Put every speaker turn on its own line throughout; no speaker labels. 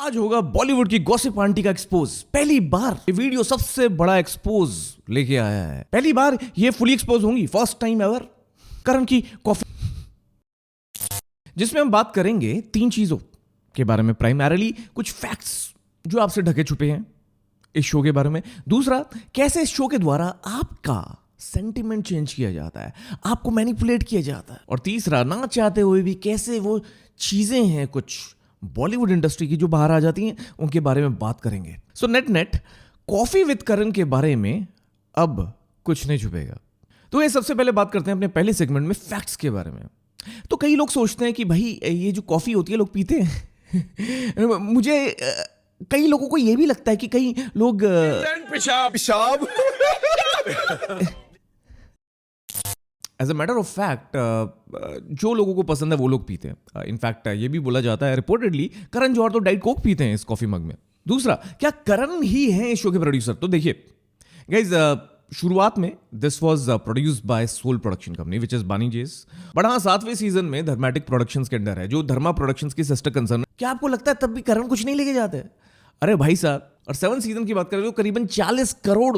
आज होगा बॉलीवुड की गॉसिप आंटी का एक्सपोज। पहली बार ये वीडियो सबसे बड़ा एक्सपोज लेके आया है। पहली बार ये फुली एक्सपोज होंगी, फर्स्ट टाइम एवर, करण की कॉफी, जिसमें हम बात करेंगे 3 चीजों के बारे में। प्राइमरीली कुछ फैक्ट्स जो आपसे ढके छुपे हैं इस शो के बारे में। दूसरा, कैसे इस शो के द्वारा आपका सेंटिमेंट चेंज किया जाता है, आपको मैनिपुलेट किया जाता है। और तीसरा, ना चाहते हुए भी कैसे वो चीजें हैं कुछ बॉलीवुड इंडस्ट्री की जो बाहर आ जाती हैं, उनके बारे में बात करेंगे। सो नेट कॉफी विद करण के बारे में अब कुछ नहीं छुपेगा। तो ये सबसे पहले बात करते हैं अपने पहले सेगमेंट में फैक्ट्स के बारे में। तो कई लोग सोचते हैं कि भाई ये जो कॉफी होती है लोग पीते हैं मुझे कई लोगों को ये भी लगता है कि कई लोग पेशाब as a matter of fact जो लोगों को पसंद है वो लोग पीते हैं। इनफैक्ट ये भी बोला जाता है रिपोर्टेडली करण जौहर तो डाइट कोक पीते हैं इस कॉफी मग में। दूसरा, क्या करण ही है इस शो के प्रोड्यूसर? तो देखिए गाइज, शुरुआत में this was produced by Sol production company which is Banijay, but हाँ 7वें सीजन में धर्मेटिक प्रोडक्शंस के अंडर है, जो धर्मा प्रोडक्शंस की सिस्टर कंसर्न। क्या आपको लगता है तब भी करण कुछ नहीं लेके जाते? अरे भाई साहब, और 7 सीजन की बात करें तो करीबन 40 करोड़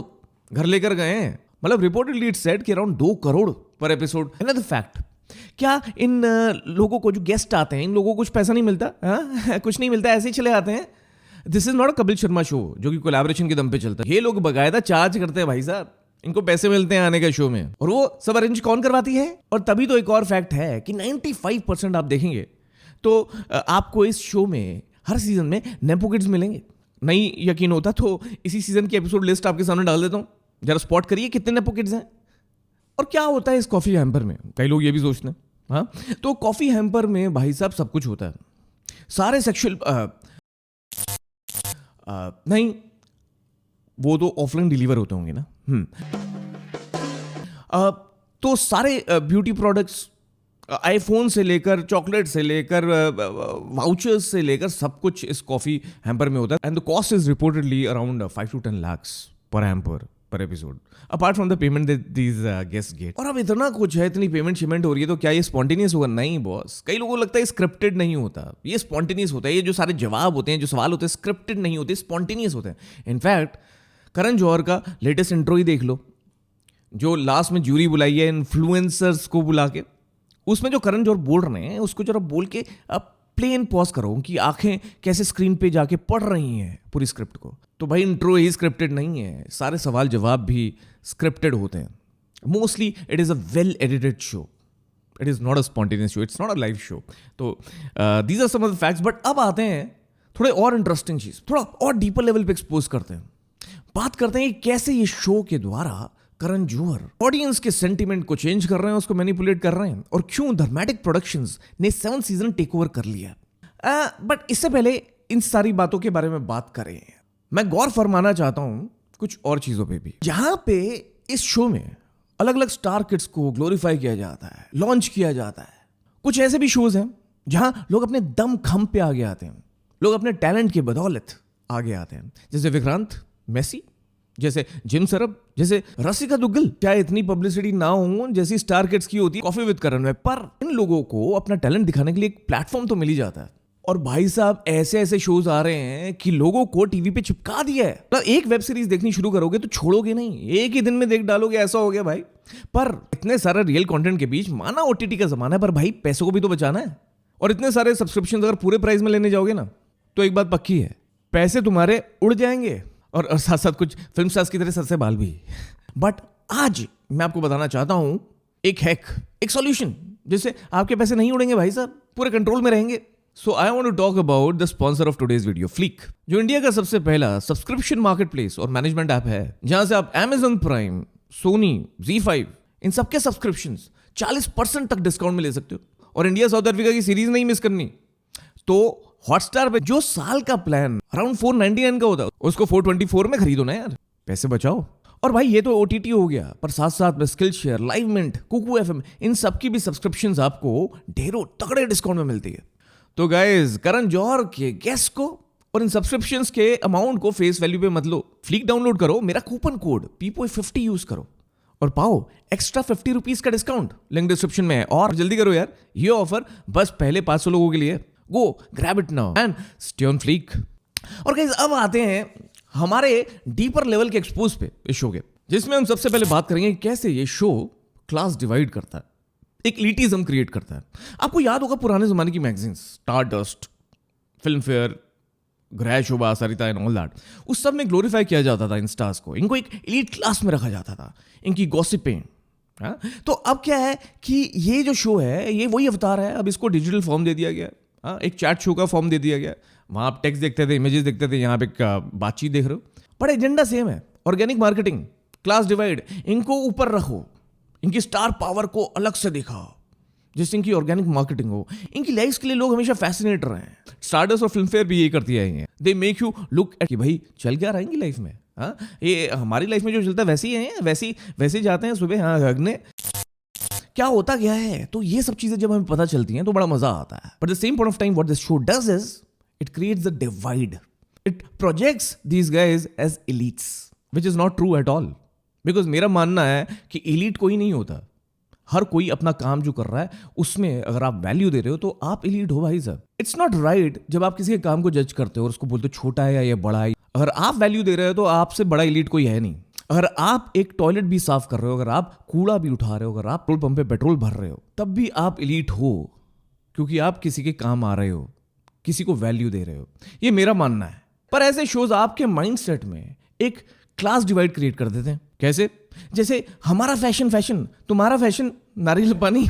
घर लेकर गए हैं। मतलब रिपोर्टेडली इट्स सेड कि अराउंड 2 करोड़ पर एपिसोड। अनदर फैक्ट, क्या इन लोगों को जो गेस्ट आते हैं इन लोगों को कुछ पैसा नहीं मिलता? कुछ नहीं मिलता, ऐसे ही चले आते हैं। This is not a Kapil Sharma show जो कि कोलैबोरेशन के दम पे चलता है। ये लोग बकायदा चार्ज करते हैं भाई साहब, इनको पैसे मिलते हैं आने के शो में, और वो सब अरेंज कौन करवाती है? और तभी तो एक और फैक्ट है कि 95% आप देखेंगे तो आपको इस शो में हर सीजन में नेपो किड्स मिलेंगे। नहीं यकीन होता तो इसी सीजन की एपिसोड लिस्ट आपके सामने डाल देता हूं, जरा स्पॉट करिए कितने नेपो किड्स हैं। और क्या होता है इस कॉफी हैम्पर में, कई लोग ये भी सोचते हैं। हाँ, तो कॉफी हैम्पर में भाई साहब सब कुछ होता है। सारे सेक्सुअल नहीं, वो तो ऑफलाइन डिलीवर होते होंगे ना। तो सारे ब्यूटी प्रोडक्ट्स, आईफोन से लेकर चॉकलेट से लेकर वाउचर्स से लेकर सब कुछ इस कॉफी हैम्पर में होता है। And the cost is reportedly around 5 to 10 lakhs per hamper per episode, apart from the payment that these guests get. और अब इतना कुछ है, इतनी पेमेंट शिमेंट हो रही है, तो क्या ये स्पॉन्टेनियस होगा? नहीं बॉस, कई लोगों को लगता है स्क्रिप्टेड नहीं होता, ये स्पॉन्टेनियस होता है। ये जो सारे जवाब होते हैं, जो सवाल होते हैं, स्क्रिप्टेड नहीं होते, स्पॉन्टेनियस होते हैं। इनफैक्ट करण जौहर का लेटेस्ट इंट्रो ही देख लो, जो लास्ट में ज्यूरी बुलाई है इन्फ्लुएंसर्स को बुला के, उसमें जो करण जौहर बोल रहे हैं उसको जरा बोल के अब प्लेन पॉज करो, उनकी आंखें कैसे स्क्रीन पे जाके पढ़ रही हैं पूरी स्क्रिप्ट को। तो भाई इंट्रो ही स्क्रिप्टेड नहीं है, सारे सवाल जवाब भी स्क्रिप्टेड होते हैं। Mostly it is a well edited show, it is not a spontaneous show, it's not a live show. तो these are some of the facts. But अब आते हैं थोड़े और इंटरेस्टिंग चीज़, थोड़ा और डीपर लेवल पे एक्सपोज करते हैं। बात करते हैं कि कैसे ये शो के द्वारा करण जौहर ऑडियंस के सेंटिमेंट को चेंज कर रहे हैं, उसको मैनिपुलेट कर रहे हैं, और क्यों धर्मेटिक प्रोडक्शंस ने 7 सीजन टेक ओवर कर लिया। बट इससे पहले इन सारी बातों के बारे में बात करें, मैं गौर फरमाना चाहता हूं कुछ और चीजों पे भी, जहां पे इस शो में अलग अलग स्टार किड्स को ग्लोरीफाई किया जाता है, लॉन्च किया जाता है। कुछ ऐसे भी शोज हैं जहां लोग अपने दम खम पे आगे आते हैं, लोग अपने टैलेंट की बदौलत आगे आते हैं, जैसे विक्रांत मैसी, जैसे जिम सरब, जैसे रसिका दुग्गल। चाहे इतनी पब्लिसिटी ना हो जैसी स्टार किड्स की होती है कॉफी विद करण में, पर इन लोगों को अपना टैलेंट दिखाने के लिए एक प्लेटफॉर्म तो मिल ही जाता है। और भाई साहब ऐसे ऐसे शोज आ रहे हैं कि लोगों को टीवी पे चिपका दिया है। मतलब एक वेब सीरीज देखनी शुरू करोगे तो छोड़ोगे नहीं, एक ही दिन में देख डालोगे, ऐसा हो गया भाई। पर इतने सारे रियल कंटेंट के बीच, माना ओटीटी का जमाना है, पर भाई पैसों को भी तो बचाना है। और इतने सारे सब्सक्रिप्शन अगर पूरे प्राइस में लेने जाओगे ना, तो एक बात पक्की है, पैसे तुम्हारे उड़ जाएंगे, और साथ साथ कुछ फिल्म स्टार्स की तरह सर से बाल भी। बट आज मैं आपको बताना चाहता हूं एक हैक, एक सॉल्यूशन, जिससे आपके पैसे नहीं उड़ेंगे भाई साहब, पूरे कंट्रोल में रहेंगे। So I want to talk about the sponsor of today's video, Fleek, जो इंडिया का सबसे पहला सब्सक्रिप्शन मार्केटप्लेस और मैनेजमेंट ऐप है, जहां से आप Amazon प्राइम, सोनी, ZEE5 इन सबके सब्सक्रिप्शंस 40% तक डिस्काउंट में ले सकते हो। और इंडिया साउथ अफ्रीका की सीरीज नहीं मिस करनी तो हॉटस्टार पे जो साल का प्लान अराउंड 499 का होता है, उसको 424 में खरीदो ना यार, पैसे बचाओ। और भाई ये तो ओटीटी हो गया, पर साथ साथ में Skillshare, Livemint, Kuku FM, इन सब की भी सब्सक्रिप्शंस आपको ढेरों तगड़े डिस्काउंट में मिलती है। तो गाइस, करण जौहर के गेस्ट को और इन सब्सक्रिप्शंस के अमाउंट को फेस वैल्यू पे मत लो। फ्लीक डाउनलोड करो, मेरा कूपन कोड PPOY50 यूज करो और पाओ एक्स्ट्रा 50 रुपीज का डिस्काउंट, लिंक डिस्क्रिप्शन में है। और जल्दी करो यार, ये ऑफर बस पहले 500 लोगों के लिए। Go grab it now and stay on Fleek. और गाइस अब आते हैं हमारे डीपर लेवल के एक्सपोज पे इस शो के, जिसमें हम सबसे पहले बात करेंगे कैसे ये शो क्लास डिवाइड करता है, एक एलिटिज्म क्रिएट करता है। आपको याद होगा पुराने जमाने की magazines, star dust, film fair, ग्रह शोभा, सरिता एंड ऑल दैट, उस सब में ग्लोरीफाई किया जाता था इन स्टार्स को, इनको एक एलीट क्लास में रखा जाता था, इनकी गॉसिपें। हाँ? तो अब क्या है कि ये जो शो है ये वही अवतार है, अब इसको डिजिटल फॉर्म दे दिया गया। हाँ, एक चैट शो का फॉर्म दे दिया गया। वहाँ आप टेक्स्ट देखते थे, इमेजेस देखते थे, यहाँ पे बातचीत देख रहे हो, पर एजेंडा सेम है। ऑर्गेनिक मार्केटिंग, क्लास डिवाइड, इनको ऊपर रखो, इनकी स्टार पावर को अलग से दिखाओ, जिससे इनकी ऑर्गेनिक मार्केटिंग हो। इनकी लाइफ के लिए लोग हमेशा फैसिनेट रहे हैं। स्टारडस्ट और फिल्म फेयर भी यही करती है। They make you look at कि भाई चल क्या रहा है इनकी लाइफ में। हाँ, ये हमारी लाइफ में जो चलता है वैसे ही है, वैसे ही जाते हैं सुबह। हाँ, हगने क्या होता क्या है। तो ये सब चीजें जब हमें पता चलती हैं तो बड़ा मजा आता है। But the same point of time what this show does is it creates the divide, it projects these guys as elites, which is not true at all. Because मेरा मानना है कि एलीट कोई नहीं होता, हर कोई अपना काम जो कर रहा है उसमें अगर आप वैल्यू दे रहे हो तो आप एलीट हो भाई साहब। इट्स नॉट राइट जब आप किसी के काम को जज करते हो और उसको बोलते हो छोटा है या ये बड़ा है। अगर आप वैल्यू दे रहे हो तो आपसे बड़ा एलीट कोई है नहीं। अगर आप एक टॉयलेट भी साफ कर रहे हो, अगर आप कूड़ा भी उठा रहे हो, अगर आप पेट्रोल पंप पे पेट्रोल भर रहे हो, तब भी आप एलीट हो, क्योंकि आप किसी के काम आ रहे हो, किसी को वैल्यू दे रहे हो। ये मेरा मानना है। पर ऐसे शोज आपके माइंडसेट में एक क्लास डिवाइड क्रिएट कर देते हैं। कैसे? जैसे हमारा फैशन, तुम्हारा फैशन नारियल पानी।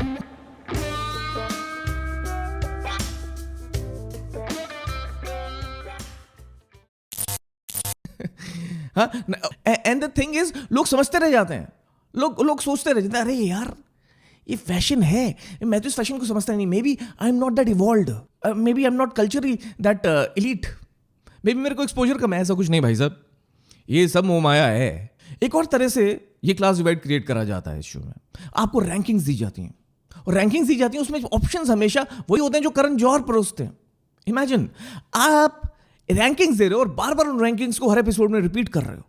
हाँ, एंड द थिंग इज लोग समझते रह जाते हैं, लोग सोचते रह जाते हैं अरे यार ये फैशन है, मैं तो इस फैशन को समझता नहीं। Maybe I am not that evolved, maybe I am not culturally that elite, maybe मेरे को एक्सपोजर कम है। ऐसा कुछ नहीं भाई साहब, ये सब मोह माया है। एक और तरह से ये क्लास डिवाइड क्रिएट करा जाता है इस शो में। आपको रैंकिंग्स दी जाती हैं, और रैंकिंग्स दी जाती हैं उसमें ऑप्शंस हमेशा वही होते हैं जो करण जौहर परोसते हैं। इमेजिन आप रैंकिंग्स दे रहे हो और बार बार उन रैंकिंग्स को हर एपिसोड में रिपीट कर रहे हो,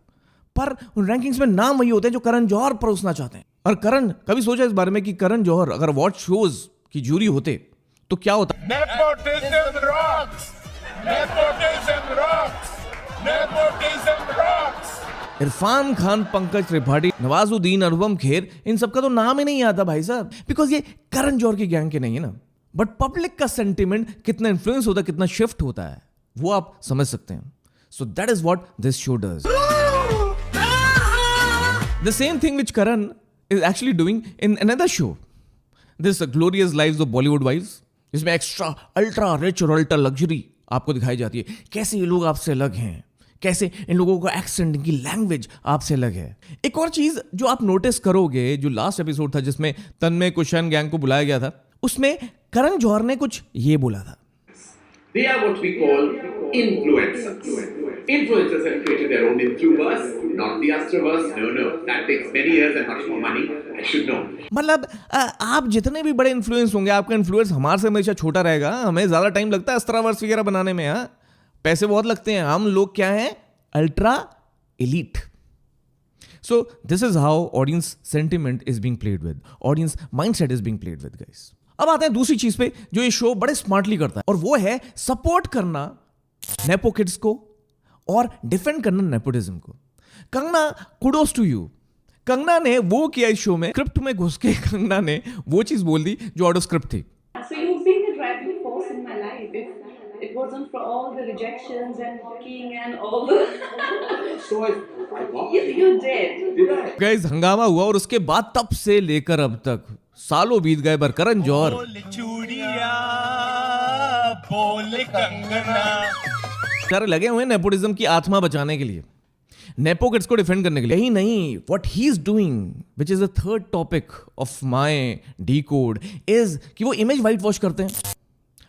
पर उन रैंकिंग्स में नाम वही होते हैं जो करण जौहर परोसना चाहते हैं। और करण, कभी सोचा इस बारे में कि करण जौहर अगर अवार्ड शोज की जूरी होते तो क्या होता?
Nepotism rocks! Nepotism rocks! Nepotism rocks!
Irfan Khan, Pankaj Tripathi, Nawazuddin, Anupam Kher, इन सबका तो नाम ही नहीं आता भाई साहब, बिकॉज ये करण जौहर की गैंग के नहीं है ना। बट पब्लिक का सेंटिमेंट कितना इन्फ्लुएंस होता है, कितना शिफ्ट होता है, वो आप समझ सकते हैं। So that is what this show does. The same thing which Karan is actually doing in another show, this glorious lives of Bollywood wives, जिसमें एक्स्ट्रा अल्ट्रा रिच और अल्ट्रा लग्जरी आपको दिखाई जाती है। कैसे ये लोग आपसे अलग हैं, कैसे इन लोगों का एक्सेंट, इनकी लैंग्वेज आपसे अलग है। एक और चीज जो आप नोटिस करोगे, जो लास्ट एपिसोड था जिसमें तन्मय कुशन गैंग को बुलाया गया था, उसमें करण जौहर ने कुछ ये बोला था।
They are what we call influencers. Influencers have created their own influverse, not the Astroverse. No. That takes many years and much more money. I should know.
मतलब आप जितने भी बड़े इन्फ्लुएंस होंगे, आपका इन्फ्लुएंस हमारे से हमेशा छोटा रहेगा। हमें ज्यादा टाइम लगता है अस्ट्रावर्स वगैरह बनाने में। हाँ, पैसे बहुत लगते हैं। हम लोग क्या हैं? Ultra elite. So this is how audience sentiment is being played with, audience mindset is being played with guys. अब आते हैं दूसरी चीज पे जो ये शो बड़े स्मार्टली करता है, और वो है सपोर्ट करना नेपो किड्स को और डिफेंड करना नेपोटिज्म को। Kangana, kudos to you. Kangana ने वो किया इस शो में, स्क्रिप्ट में घुस के कंगना ने वो चीज बोल दी जो आउट ऑफ स्क्रिप्ट थी।
So you've been the driving force in my life. If it wasn't for all the rejections and mocking and all the
So I walked.
you did.
Did I?
Guys हंगामा हुआ, और उसके बाद तब से लेकर अब तक सालों बीत गए, पर करण जौहर
बोल चूड़िया, बोल कंगना।
सारे लगे हुए हैं नेपोटिज्म की आत्मा बचाने के लिए, नेपो किड्स को डिफेंड करने के लिए। यही नहीं, what he is doing, which is the third topic of my D code, is कि वो इमेज वाइट वॉश करते हैं,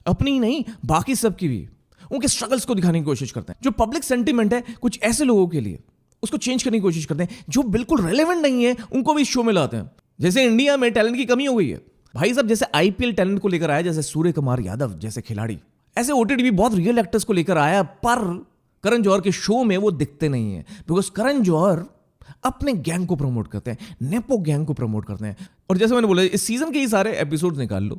अपनी ही नहीं बाकी सब की भी। उनके स्ट्रगल्स को दिखाने की कोशिश करते हैं। जो पब्लिक सेंटिमेंट है कुछ ऐसे लोगों के लिए, उसको चेंज करने की कोशिश करते हैं। जो बिल्कुल रेलेवेंट नहीं है उनको भी इस शो में लाते हैं। जैसे इंडिया में टैलेंट की कमी हो गई है भाई साहब, जैसे आईपीएल टैलेंट को लेकर आया, जैसे सूर्य कुमार यादव जैसे खिलाड़ी, ऐसे ओटीटी भी बहुत रियल एक्टर्स को लेकर आया, पर करण जौहर के शो में वो दिखते नहीं है। बिकॉज करण जौहर अपने गैंग को प्रमोट करते हैं, नेपो गैंग को प्रमोट करते हैं। और जैसे मैंने बोला, इस सीजन के ही सारे एपिसोड निकाल लो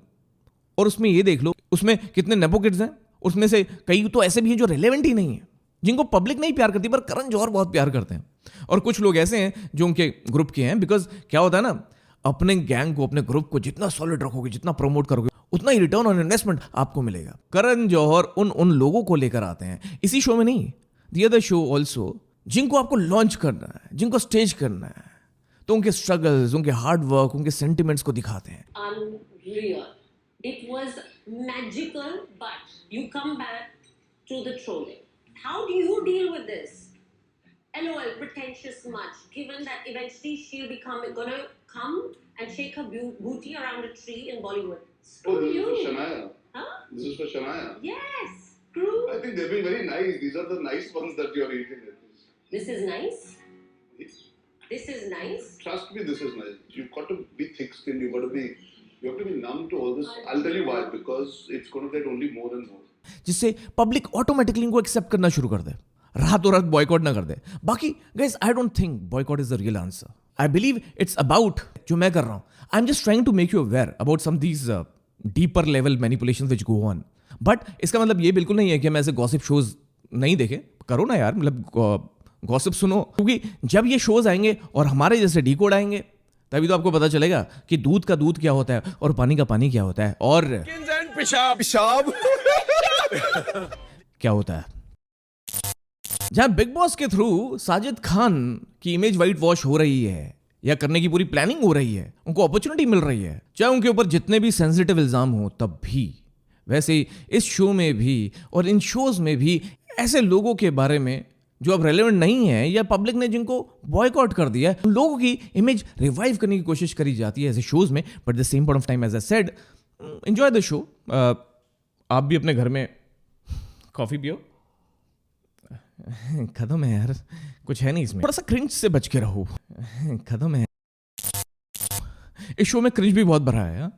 और उसमें ये देख लो उसमें कितने नेपो किड्स हैं। उसमें से कई तो ऐसे भी हैं जो रिलेवेंट ही नहीं है, जिनको पब्लिक नहीं प्यार करती पर करण जौहर बहुत प्यार करते हैं। और कुछ लोग ऐसे हैं जो उनके ग्रुप के हैं, बिकॉज क्या होता है ना, अपने गैंग को, अपने ग्रुप को जितना सॉलिड रखोगे, जितना प्रमोट करोगे, उतना ही रिटर्न ऑन इन्वेस्टमेंट आपको मिलेगा। करण जौहर उन लोगों को लेकर आते हैं इसी शो में नहीं, द अदर शो ऑल्सो, जिनको आपको लॉन्च करना है, जिनको स्टेज करना है, तो उनके स्ट्रगल्स, उनके हार्ड वर्क, उनके सेंटिमेंट्स को दिखाते हैं।
Unreal. It was magical, but you come back to the trolling. How do you deal with this? LOL, pretentious much. Given that eventually she'll be gonna come and shake her booty around a tree in Bollywood. Screw
Oh, this
you.
is for Shania.
Huh?
This is for Shania.
Yes. Screw.
I think they've been very nice. These are the nice ones that you're eating.
This is nice. This is nice.
Trust me, this is nice. You've got to be thick-skinned. You have to be numb to all this. I'll tell you why. Because it's going to get only more and more.
जिससे public automatically इनको accept करना शुरू कर दे, रातों रात boycott ना कर दे। बाकी guys, I don't think boycott is the real answer. I believe it's about, जो मैं कर रहा हूं, I am just trying to make you aware about some these deeper level manipulations which go on. But इसका मतलब ये बिल्कुल नहीं है कि मैं ऐसे गॉसिप शोज नहीं देखे। करो ना यार, मतलब गॉसिप सुनो, क्योंकि जब ये शोज आएंगे और हमारे जैसे डीकोड आएंगे, तभी तो आपको पता चलेगा कि दूध का दूध क्या होता है और पानी का पानी क्या होता है, और
पेशाब
क्या होता है। जहां बिग बॉस के थ्रू साजिद खान की इमेज वाइट वॉश हो रही है या करने की पूरी प्लानिंग हो रही है, उनको अपॉर्चुनिटी मिल रही है, चाहे उनके ऊपर जितने भी सेंसिटिव इल्जाम हो तब भी, वैसे ही इस शो में भी और इन शोज में भी ऐसे लोगों के बारे में जो अब रेलेवेंट नहीं है या पब्लिक ने जिनको बॉयकॉट कर दिया है, उन लोगों की इमेज रिवाइव करने की कोशिश करी जाती है ऐसे शोज में। But the same point of time, as I said, enjoy the show. आप भी अपने घर में कॉफी पियो। खत्म है यार, कुछ है नहीं इसमें, थोड़ा सा क्रिंज से बच के रहो। खत्म है, इस शो में क्रिंज भी बहुत भरा है।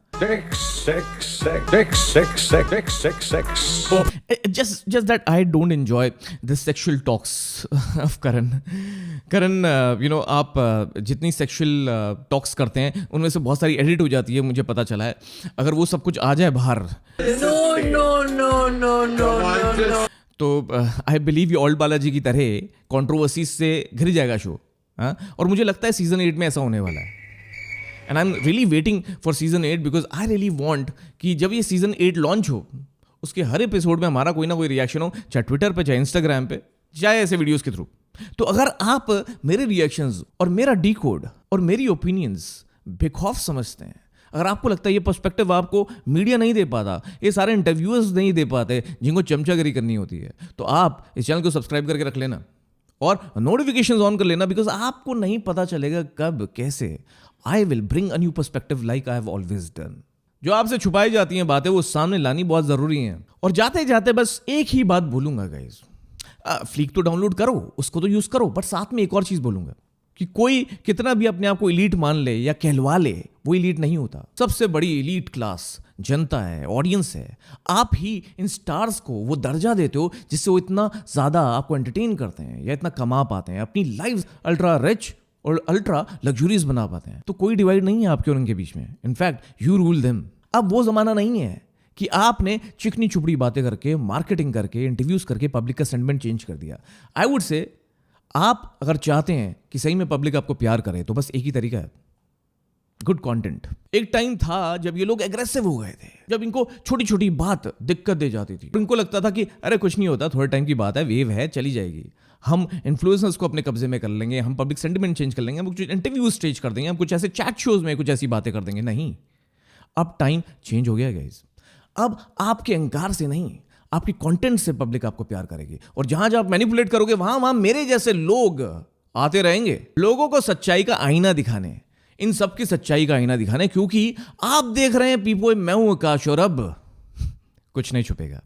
Just that I don't enjoy the sexual talks of Karan. आप जितनी सेक्शुअल टॉक्स करते हैं उनमें से बहुत सारी एडिट हो जाती है, मुझे पता चला है। अगर वो सब कुछ आ जाए बाहर, तो आई बिलीव ये ओल्ड बालाजी की तरह कंट्रोवर्सीज से घिर जाएगा शो। और मुझे लगता है सीजन 8 में ऐसा होने वाला है। And I am really waiting for season 8 because I really want कि जब ये सीजन 8 लॉन्च हो, उसके हर एपिसोड में हमारा कोई ना कोई रिएक्शन हो, चाहे ट्विटर पे, चाहे इंस्टाग्राम पे, चाहे ऐसे वीडियोस के थ्रू। तो अगर आप मेरे रिएक्शंस और मेरा डीकोड और मेरी ओपिनियंस बेखौफ समझते हैं, अगर आपको लगता है ये पर्सपेक्टिव आपको मीडिया नहीं दे पाता, ये सारे इंटरव्यूअर्स नहीं दे पाते जिनको चमचागिरी करनी होती है, तो आप इस चैनल को सब्सक्राइब करके रख लेना और नोटिफिकेशंस ऑन कर लेना, बिकॉज आपको नहीं पता चलेगा कब कैसे I will bring a new perspective like I have always done. जो आपसे छुपाई जाती हैं बातें वो सामने लानी बहुत जरूरी है। और जाते जाते बस एक ही बात बोलूंगा गाइस, फ्लीक तो डाउनलोड करो, उसको तो यूज करो, बट साथ में एक और चीज बोलूंगा कि कोई कितना भी अपने आप को इलीट मान ले या कहलवा ले, वो इलीट नहीं होता। सबसे बड़ी इलीट क्लास जनता है, ऑडियंस है। आप ही इन स्टार्स को वो दर्जा देते हो जिससे वो इतना ज्यादा आपको एंटरटेन करते हैं या इतना कमा पाते हैं, अपनी लाइफ अल्ट्रा रिच और अल्ट्रा लग्जूरियस बना पाते हैं। तो कोई डिवाइड नहीं है आपके और उनके बीच में। In fact you rule them. अब वो जमाना नहीं है कि आपने चिकनी चुपड़ी बातें करके, मार्केटिंग करके, इंटरव्यूज करके पब्लिक का सेंटिमेंट चेंज कर दिया। आई वुड से आप अगर चाहते हैं कि सही में पब्लिक आपको प्यार करे, तो बस एक ही तरीका है, गुड कंटेंट। एक टाइम था जब ये लोग एग्रेसिव हो गए थे, जब इनको छोटी छोटी बात दिक्कत दे जाती थी। इनको लगता था कि अरे कुछ नहीं होता, थोड़े टाइम की बात है, वेव है, चली जाएगी, हम इन्फ्लुएंसर्स को अपने कब्जे में कर लेंगे, हम पब्लिक सेंटिमेंट चेंज कर लेंगे, हम कुछ इंटरव्यूज स्टेज कर देंगे, हम कुछ ऐसे चैट शोज में कुछ ऐसी बातें कर देंगे। नहीं, अब टाइम चेंज हो गया गाइस। अब आपके अहंकार से नहीं, आपकी कंटेंट से पब्लिक आपको प्यार करेगी। और जहां जहां आप मैनिपुलेट करोगे, वहां मेरे जैसे लोग आते रहेंगे, लोगों को सच्चाई का आईना दिखाने, इन सब की सच्चाई का आईना दिखाने, क्योंकि आप देख रहे हैं पीपो, मैं हूं आकाश और अब कुछ नहीं छुपेगा।